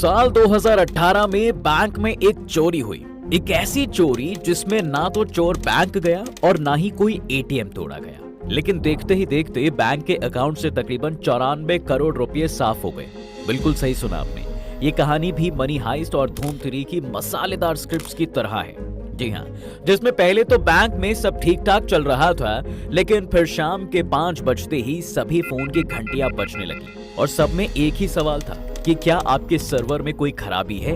साल 2018 में बैंक में एक चोरी हुई। एक ऐसी चोरी जिसमें ना तो चोर बैंक गया और ना ही कोई एटीएम तोड़ा गया, लेकिन देखते ही देखते बैंक के अकाउंट से तकरीबन 94 करोड़ रुपए साफ हो गए। बिल्कुल सही सुना आपने। ये कहानी भी मनी हाइस्ट और धूम 3 की मसालेदार स्क्रिप्ट्स की तरह है। जी हाँ, जिसमें पहले तो बैंक में सब ठीक ठाक चल रहा था, लेकिन फिर शाम के 5 बजते ही सभी फोन की घंटियां बजने लगी और सब में एक ही सवाल था कि क्या आपके सर्वर में कोई खराबी है।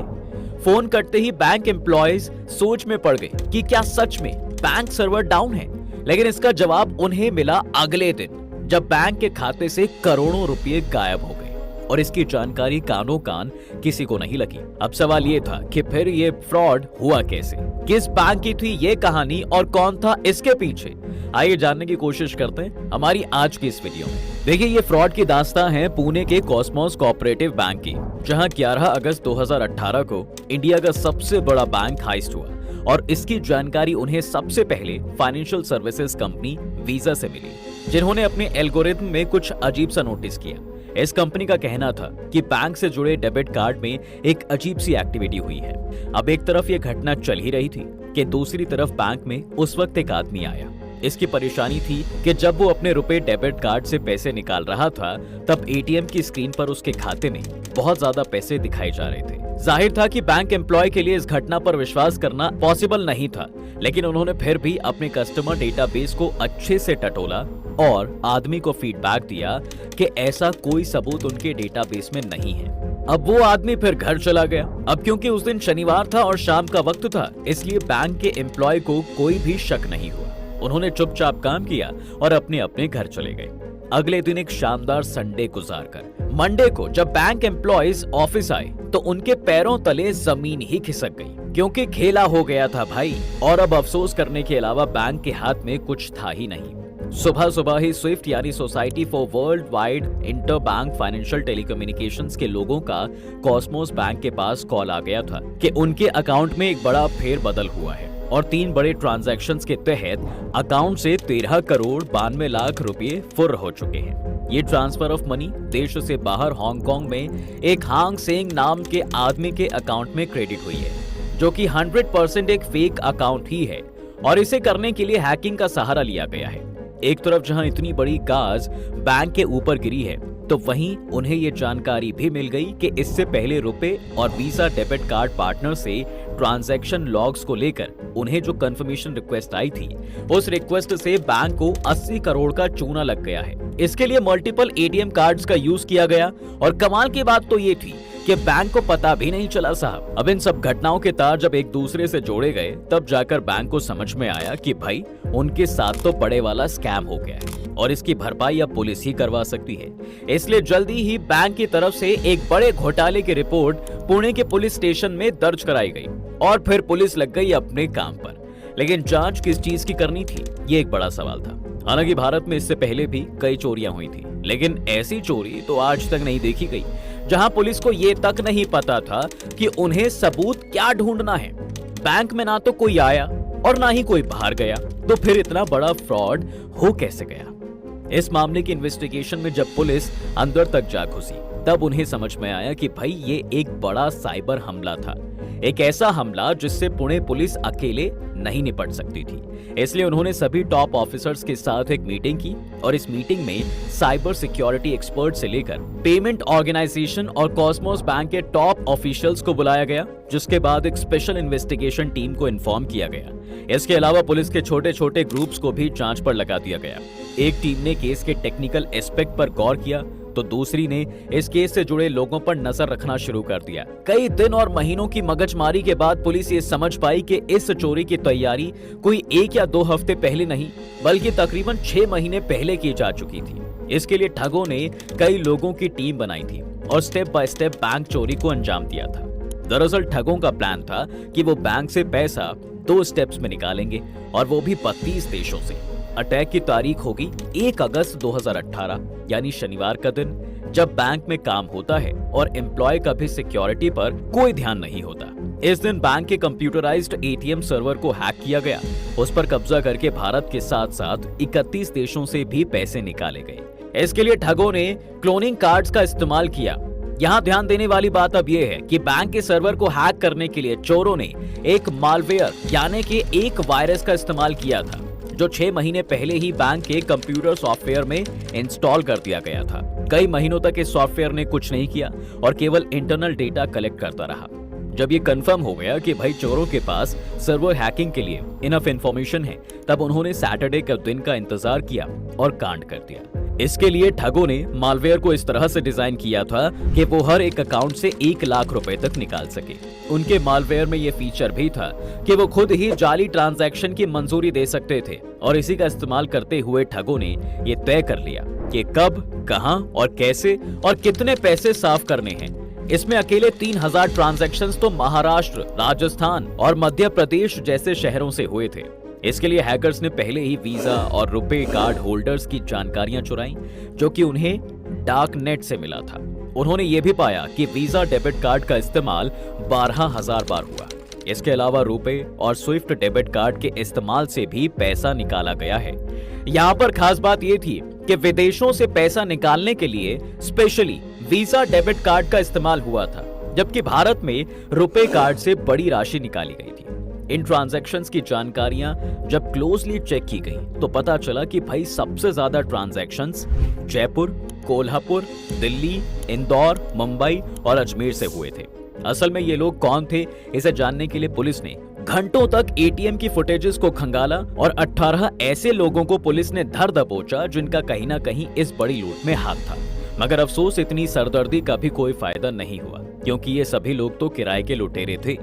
फोन कटते ही बैंक एम्प्लॉयज सोच में पड़ गए कि क्या सच में बैंक सर्वर डाउन है, लेकिन इसका जवाब उन्हें मिला अगले दिन, जब बैंक के खाते से करोड़ों रुपए गायब हो गए और इसकी जानकारी कानो कान किसी को नहीं लगी। अब सवाल ये था कि फिर ये फ्रॉड हुआ कैसे, किस बैंक की थी ये कहानी और कौन था इसके पीछे। आइए जानने की कोशिश करते हैं हमारी आज की इस वीडियो में। देखिए, ये फ्रॉड की दास्तां है पुणे के कॉस्मोस कोऑपरेटिव बैंक की, जहां 11 अगस्त 2018 को इंडिया का सबसे बड़ा बैंक हाइस्ट हुआ और इसकी जानकारी उन्हें सबसे पहले फाइनेंशियल सर्विसेज कंपनी वीजा से मिली, जिन्होंने अपने एल्गोरिथम में कुछ अजीब सा नोटिस किया। इस कंपनी का कहना था कि बैंक से जुड़े डेबिट कार्ड में एक अजीब सी एक्टिविटी हुई है। अब एक तरफ ये घटना चल ही रही थी कि दूसरी तरफ बैंक में उस वक्त एक आदमी आया। इसकी परेशानी थी कि जब वो अपने रुपए डेबिट कार्ड से पैसे निकाल रहा था, तब एटीएम की स्क्रीन पर उसके खाते में बहुत ज्यादा पैसे दिखाई जा रहे थे। जाहिर था कि बैंक एम्प्लॉय के लिए इस घटना पर विश्वास करना पॉसिबल नहीं था, लेकिन उन्होंने फिर भी अपने कस्टमर डेटाबेस को अच्छे से टटोला और आदमी को फीडबैक दिया कि ऐसा कोई सबूत उनके डेटाबेस में नहीं है। अब वो आदमी फिर घर चला गया। अब क्योंकि उस दिन शनिवार था और शाम का वक्त था, इसलिए बैंक के एम्प्लॉय को कोई भी शक नहीं हुआ। उन्होंने चुपचाप काम किया और अपने अपने घर चले गए। अगले दिन एक शानदार संडे गुजारकर मंडे को जब बैंक एम्प्लॉयज ऑफिस आए तो उनके पैरों तले जमीन ही खिसक गई, क्योंकि खेला हो गया था भाई। और अब अफसोस करने के अलावा बैंक के हाथ में कुछ था ही नहीं। सुबह सुबह ही स्विफ्ट यानी society for world wide inter bank financial telecommunications के लोगों का कॉस्मोस बैंक के पास कॉल आ गया था कि उनके अकाउंट में एक बड़ा फेरबदल हुआ है और 3 बड़े ट्रांजैक्शंस के तहत अकाउंट से 13 करोड़ 92 लाख रुपए फुर्र हो चुके हैं। ये ट्रांसफर ऑफ मनी देश से बाहर हांगकांग में एक हांग सेंग नाम के आदमी के अकाउंट में क्रेडिट हुई है, जो कि 100% एक फेक अकाउंट ही है और इसे करने के लिए हैकिंग का सहारा लिया गया है। एक तरफ जहां इतनी बड़ी गाज बैंक के ऊपर गिरी है, तो वहीं उन्हें ये जानकारी भी मिल गई कि इससे पहले रुपए और वीजा डेबिट कार्ड पार्टनर से ट्रांजैक्शन लॉग्स को लेकर उन्हें जो कंफर्मेशन रिक्वेस्ट आई थी, उस रिक्वेस्ट से बैंक को 80 करोड़ का चूना लग गया है। इसके लिए मल्टीपल एटीएम कार्ड्स का यूज किया गया और कमाल की बात तो ये थी कि बैंक को पता भी नहीं चला साहब। अब इन सब घटनाओं के तार जब एक दूसरे से जोड़े गए, तब जाकर बैंक को समझ में आया कि भाई उनके साथ तो बड़े वाला स्कैम हो गया है और इसकी भरपाई अब पुलिस ही करवा सकती है। इसलिए जल्दी ही बैंक की तरफ से एक बड़े घोटाले की रिपोर्ट पुणे के पुलिस स्टेशन में दर्ज कराई गई और फिर पुलिस लग गई अपने काम पर। लेकिन जांच किस चीज की करनी थी, ये एक बड़ा सवाल था। हालांकि भारत में इससे पहले भी कई चोरियां हुई थी, लेकिन ऐसी चोरी तो आज तक नहीं देखी गई जहां पुलिस को ये तक नहीं पता था कि उन्हें सबूत क्या ढूंढना है। बैंक में ना तो कोई आया और ना ही कोई बाहर गया, तो फिर इतना बड़ा फ्रॉड हो कैसे गया। इस मामले की इन्वेस्टिगेशन में जब पुलिस अंदर तक जा घुसी, तब उन्हें समझ में आया कि भाई ये एक बड़ा साइबर हमला था, एक ऐसा हमला जिससे पुणे पुलिस अकेले नहीं निपट सकती थी। इसलिए उन्होंने सभी टॉप ऑफिसर्स के साथ एक मीटिंग की और इस मीटिंग में साइबर सिक्योरिटी एक्सपर्ट से लेकर पेमेंट ऑर्गेनाइजेशन और कॉस्मोस बैंक के टॉप ऑफिशियल्स को बुलाया गया, जिसके बाद एक स्पेशल इन्वेस्टिगेशन टीम को इन्फॉर्म किया गया। इसके अलावा पुलिस के छोटे छोटे ग्रुप्स को भी जांच पर लगा दिया गया। एक टीम ने केस के टेक्निकल एस्पेक्ट पर गौर किया, तो दूसरी ने इस केस से जुड़े लोगों पर नजर रखना शुरू कर दिया। कई दिन और महीनों की मगजमारी के बाद पुलिस ये समझ पाई कि इस चोरी की तैयारी कोई 1 या 2 हफ्ते पहले नहीं, बल्कि तकरीबन 6 महीने पहले की जा चुकी थी। इसके लिए ठगों ने कई लोगों की टीम बनाई थी और स्टेप बाय स्टेप बैंक चोरी को अंजाम दिया था। दरअसल ठगों का प्लान था कि वो बैंक से पैसा 2 स्टेप्स में निकालेंगे और वो भी 32 देशों से। अटैक की तारीख होगी 1 अगस्त 2018 यानी शनिवार का दिन, जब बैंक में काम होता है और एम्प्लॉय का भी सिक्योरिटी पर कोई ध्यान नहीं होता। इस दिन बैंक के कंप्यूटराइज्ड एटीएम सर्वर को हैक किया गया। उस पर कब्जा करके भारत के साथ साथ 31 देशों से भी पैसे निकाले गए। इसके लिए ठगों ने क्लोनिंग कार्ड्स का इस्तेमाल किया। यहाँ ध्यान देने वाली बात अब यह है कि बैंक के सर्वर को हैक करने के लिए चोरों ने एक मालवेयर यानी कि एक वायरस का इस्तेमाल किया था, जो 6 महीने पहले ही बैंक के कंप्यूटर सॉफ्टवेयर में इंस्टॉल कर दिया गया था। कई महीनों तक इस सॉफ्टवेयर ने कुछ नहीं किया और केवल इंटरनल डेटा कलेक्ट करता रहा। जब ये कंफर्म हो गया कि भाई चोरों के पास सर्वर हैकिंग के लिए इनफ इंफॉर्मेशन है, तब उन्होंने सैटरडे के दिन का इंतजार किया और कांड कर दिया। इसके लिए ठगों ने मालवेयर को इस तरह से डिजाइन किया था कि वो हर एक अकाउंट से 1 लाख रुपए तक निकाल सके। उनके मालवेयर में ये फीचर भी था कि वो खुद ही जाली ट्रांजैक्शन की मंजूरी दे सकते थे और इसी का इस्तेमाल करते हुए ठगों ने ये तय कर लिया कि कब, कहां और कैसे और कितने पैसे साफ करने हैं। इसमें अकेले 3000 ट्रांजैक्शंस तो महाराष्ट्र, राजस्थान और मध्य प्रदेश जैसे शहरों से हुए थे। इसके लिए हैकर्स ने पहले ही वीजा और रुपे कार्ड होल्डर्स की जानकारियां चुराई, जो कि उन्हें डार्क नेट से मिला था। उन्होंने ये भी पाया कि वीजा डेबिट कार्ड का इस्तेमाल 12,000 बार हुआ। इसके अलावा रुपे और स्विफ्ट डेबिट कार्ड के इस्तेमाल से भी पैसा निकाला गया है। यहाँ पर खास बात ये थी कि विदेशों से पैसा निकालने के लिए स्पेशली वीजा डेबिट कार्ड का इस्तेमाल हुआ था, जबकि भारत में रुपे कार्ड से बड़ी राशि निकाली गई थी। इन ट्रांजैक्शंस की जानकारियां जब क्लोजली चेक की गई तो पता चला कि भाई सबसे ज्यादा ट्रांजैक्शंस जयपुर, कोल्हापुर, दिल्ली, इंदौर, मुंबई और अजमेर से हुए थे। असल में ये लोग कौन थे, इसे जानने के लिए पुलिस ने घंटों तक एटीएम की फुटेजेस को खंगाला और 18 ऐसे लोगों को पुलिस ने धर दबोचा जिनका कहीं ना कहीं इस बड़ी लूट में हाथ था। मगर अफसोस, इतनी सरदर्दी का भी कोई फायदा नहीं हुआ, क्योंकि ये सभी लोग तो किराए के लुटेरे थे।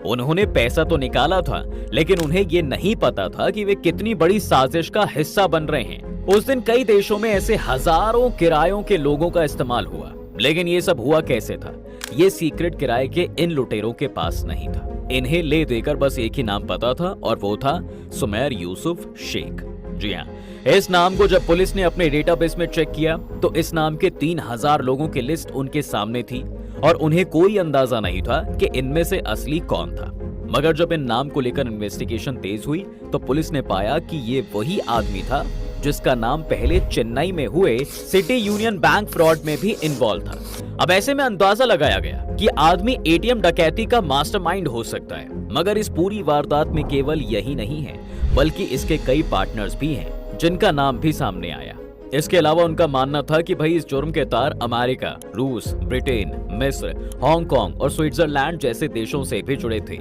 उन्होंने पैसा तो निकाला था, लेकिन उन्हें ये नहीं पता था कि वे कितनी बड़ी साजिश का हिस्सा बन रहे हैं। उस दिन कई देशों में ऐसे हजारों किरायों के लोगों का इस्तेमाल हुआ, लेकिन ये सब हुआ कैसे था? ये सीक्रेट किराए के इन लुटेरों के पास नहीं था। इन्हें ले देकर बस एक ही नाम पता था और वो था सुमैर यूसुफ शेख। जी हाँ, इस नाम को जब पुलिस ने अपने डेटाबेस में चेक किया तो इस नाम के 3000 लोगों की लिस्ट उनके सामने थी और उन्हें कोई अंदाजा नहीं था कि इनमें से असली कौन था। मगर जब इन नाम को लेकर इन्वेस्टिगेशन तेज हुई तो पुलिस ने पाया कि ये वही आदमी था जिसका नाम पहले चेन्नई में हुए सिटी यूनियन बैंक फ्रॉड में भी इन्वॉल्व था। अब ऐसे में अंदाजा लगाया गया कि आदमी एटीएम डकैती का मास्टरमाइंड हो सकता है। मगर इस पूरी वारदात में केवल यही नहीं है, बल्कि इसके कई पार्टनर्स भी हैं जिनका नाम भी सामने आया। इसके अलावा उनका मानना था कि भाई इस जुर्म के तार अमेरिका, रूस, ब्रिटेन, मिस्र, हांगकांग और स्विट्जरलैंड जैसे देशों से भी जुड़े थे।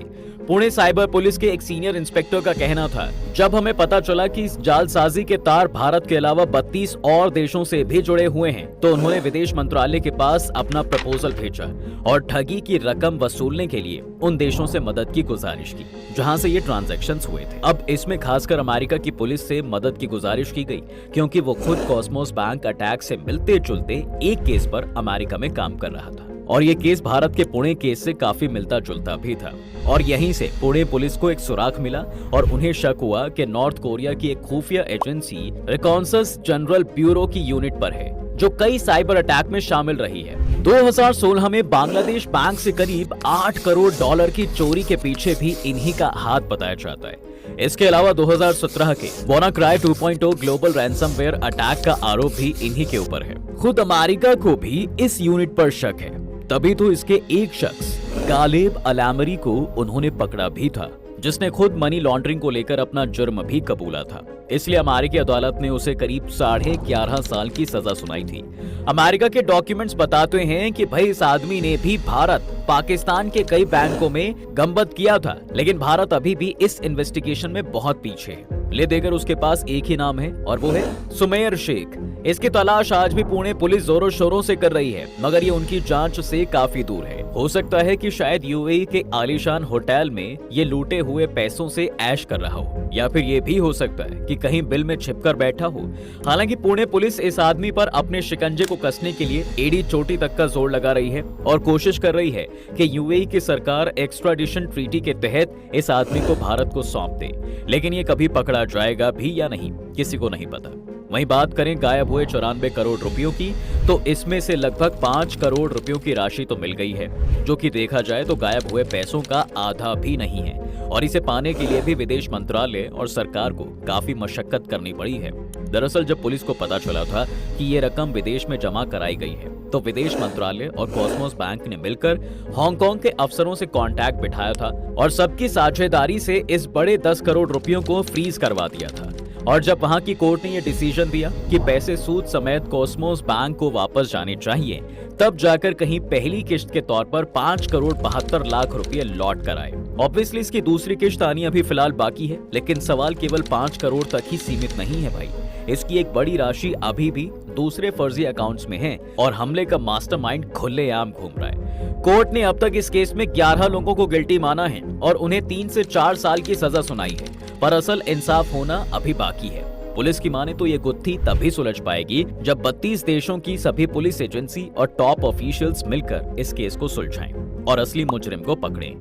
पुणे साइबर पुलिस के एक सीनियर इंस्पेक्टर का कहना था, जब हमें पता चला कि इस जालसाजी के तार भारत के अलावा 32 और देशों से भी जुड़े हुए हैं, तो उन्होंने विदेश मंत्रालय के पास अपना प्रपोजल भेजा और ठगी की रकम वसूलने के लिए उन देशों से मदद की गुजारिश की जहां से ये ट्रांजैक्शंस हुए थे। अब इसमें खासकर अमेरिका की पुलिस से मदद की गुजारिश की गई, क्योंकि वो खुद कॉस्मोस बैंक अटैक से मिलते जुलते एक केस पर अमेरिका में काम कर रहा था और ये केस भारत के पुणे केस से काफी मिलता जुलता भी था। और यहीं से पुणे पुलिस को एक सुराग मिला और उन्हें शक हुआ कि नॉर्थ कोरिया की एक खुफिया एजेंसी रिकॉन्सस जनरल ब्यूरो की यूनिट पर है, जो कई साइबर अटैक में शामिल रही है। 2016 में बांग्लादेश बैंक से करीब $8 करोड़ की चोरी के पीछे भी इन्हीं का हाथ बताया जाता है। इसके अलावा 2017 के WannaCry 2.0 ग्लोबल रैंसमवेयर अटैक का आरोप भी इन्हीं के ऊपर है। खुद अमेरिका को भी इस यूनिट पर शक है, तभी तो इसके एक शख्स गालिब अलामरी को उन्होंने पकड़ा भी था, जिसने खुद मनी लॉन्ड्रिंग को लेकर अपना जुर्म भी कबूला था। इसलिए अमेरिकी अदालत ने उसे करीब 11.5 साल की सजा सुनाई थी। अमेरिका के डॉक्यूमेंट्स बताते हैं कि भाई इस आदमी ने भी भारत, पाकिस्तान के कई बैंकों में गंबद किया था, लेकिन भारत अभी भी इस इन्वेस्टिगेशन में बहुत पीछे है। ले देकर उसके पास एक ही नाम है और वो है सुमैर शेख। इसकी तलाश आज भी पुणे पुलिस जोरों शोरों से कर रही है, मगर ये उनकी जांच से काफी दूर है। हो सकता है कि शायद यूएई के आलीशान होटल में ये लूटे हुए पैसों से ऐश कर रहा हो, या फिर ये भी हो सकता है कि कहीं बिल में छिपकर बैठा हो। हालांकि पुणे पुलिस इस आदमी पर अपने शिकंजे को कसने के लिए एड़ी चोटी तक का जोर लगा रही है और कोशिश कर रही है कि यूएई की सरकार एक्स्ट्राडिशन ट्रीटी के तहत इस आदमी को भारत को सौंप दे, लेकिन ये कभी पकड़ा जाएगा भी या नहीं, किसी को नहीं पता। वहीं बात करें गायब हुए 94 करोड़ रुपयों की, तो इसमें से लगभग 5 करोड़ रुपयों की राशि तो मिल गई है, जो कि देखा जाए तो गायब हुए पैसों का आधा भी नहीं है, और इसे पाने के लिए भी विदेश मंत्रालय और सरकार को काफी मशक्कत करनी पड़ी है। दरअसल जब पुलिस को पता चला था कि ये रकम विदेश में जमा कराई गई है, तो विदेश मंत्रालय और कॉस्मोस बैंक ने मिलकर हांगकांग के अफसरों से कांटेक्ट बिठाया था और सबकी साझेदारी से इस बड़े 10 करोड़ रुपयों को फ्रीज करवा दिया था। और जब वहां की कोर्ट ने यह डिसीजन दिया कि पैसे सूद समेत कॉस्मोस बैंक को वापस जाने चाहिए, तब जाकर कहीं पहली किश्त के तौर पर 5 करोड़ 72 लाख रुपए लौट कर आए। ऑब्वियसली इसकी दूसरी किश्त आनी अभी फिलहाल बाकी है, लेकिन सवाल केवल 5 करोड़ तक ही सीमित नहीं है भाई। इसकी एक बड़ी राशि अभी भी दूसरे फर्जी अकाउंट्स में है और हमले का मास्टरमाइंड खुलेआम घूम रहा है। कोर्ट ने अब तक इस केस में 11 लोगों को गिल्टी माना है और उन्हें 3 से 4 साल की सजा सुनाई है, पर असल इंसाफ होना अभी बाकी है। पुलिस की माने तो ये गुत्थी तभी सुलझ पाएगी जब 32 देशों की सभी पुलिस एजेंसी और टॉप ऑफिशियल्स मिलकर इस केस को सुलझाएं और असली मुजरिम को पकड़ें।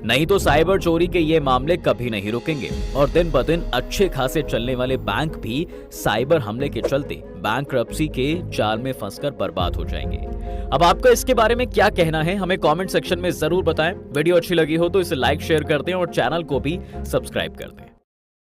नहीं तो साइबर चोरी के ये मामले कभी नहीं रुकेंगे और दिन ब दिन अच्छे खासे चलने वाले बैंक भी साइबर हमले के चलते बैंकरप्सी के जाल में फंसकर बर्बाद हो जाएंगे। अब आपका इसके बारे में क्या कहना है, हमें कमेंट सेक्शन में जरूर बताएं। वीडियो अच्छी लगी हो तो इसे लाइक शेयर कर दें और चैनल को भी सब्सक्राइब कर दें।